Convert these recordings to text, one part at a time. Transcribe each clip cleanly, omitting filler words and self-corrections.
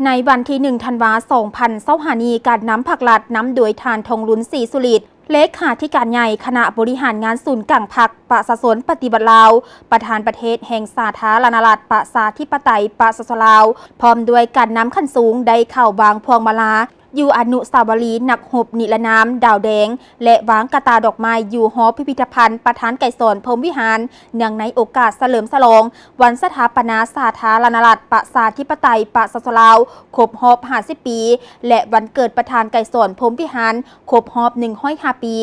ในวันที่1 ธันวาคม 2025 นี้การนำผักลัดนำโดยทานทองลุ้นศรีสุริตเลขาธิการใหญ่คณะบริหารงานศูนย์กลางพรรคประชาชนปฏิบัติลาวประธานประเทศแห่งสาธารณรัฐประชาธิปไตยประชาชนลาวพร้อมด้วยการนำขั้นสูงได้เข้าวางพวงมาลาอยู่อนุสาวรีย์นักรบนิรนามดาวแดงและวางกระตาดอกไม้อยู่หอพิพิธภัณฑ์ประธานไก่สอนพรหมวิหารเนื่องในโอกาสเฉลิมฉลองวันสถาปนาสาธารณรัฐประชาธิปไตยประชาชนลาวครบรอบ50 ปีและวันเกิดประธานไก่สอนพรหมวิหารครบรอบ105 ปี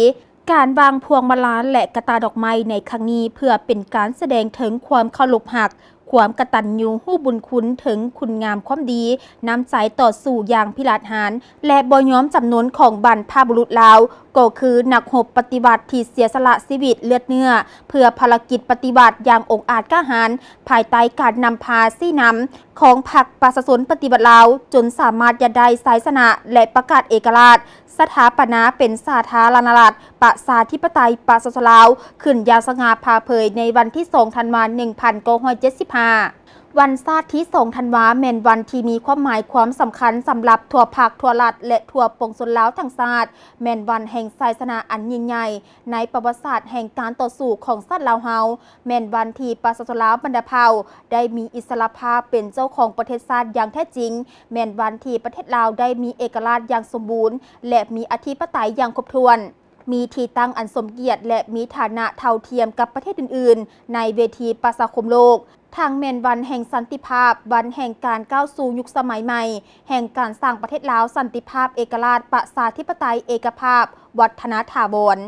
การวางพวงมาลาและกระตาดอกไม้ในครั้งนี้เพื่อเป็นการแสดงถึงความเคารพหักความกตัญญูรู้บุญคุณถึงคุณงามความดีน้ำใจต่อสู่อย่างพิราศหาญและบ่ยอมจำนวนของบรรพบุรุษลาวก็คือนักรบปฏิบัติที่เสียสละชีวิตเลือดเนื้อเพื่อภารกิจปฏิบัติอย่างองอาจกล้าหาญภายใต้การนำพาซี่นำของพรรคประชาชนปฏิบัติลาวจนสามารถยัดได้สายชนะและประกาศเอกราชสถาปนาเป็นสาธารณรัฐประชาธิปไตยประชาชนลาวขึ้นอย่างสง่าผ่าเผยในวันที่2 ธันวาคม 1975วันชาติที่2 ธันวาคมแม่นวันที่มีความหมายความสำคัญสำหรับทั่วภาคทั่วรัฐและทั่วปวงชนลาวทั้งชาติแม่นวันแห่งชัยชนะอันยิ่งใหญ่ในประวัติศาสตร์แห่งการต่อสู้ของชาติลาวเฮาแม่นวันที่ประชาชนลาวบรรดาเผ่าได้มีอิสรภาพเป็นเจ้าของประเทศชาติอย่างแท้จริงแม่นวันที่ประเทศลาวได้มีเอกราชอย่างสมบูรณ์และมีอธิปไตยอย่างครบถ้วนมีที่ตั้งอันสมเกียรติและมีฐานะเท่าเทียมกับประเทศอื่นๆในเวทีประชาคมโลกทางแม่นวันแห่งสันติภาพวันแห่งการก้าวสู่ยุคสมัยใหม่แห่งการสร้างประเทศลาวสันติภาพเอกราชประชาธิปไตยเอกภาพวัฒนถาวร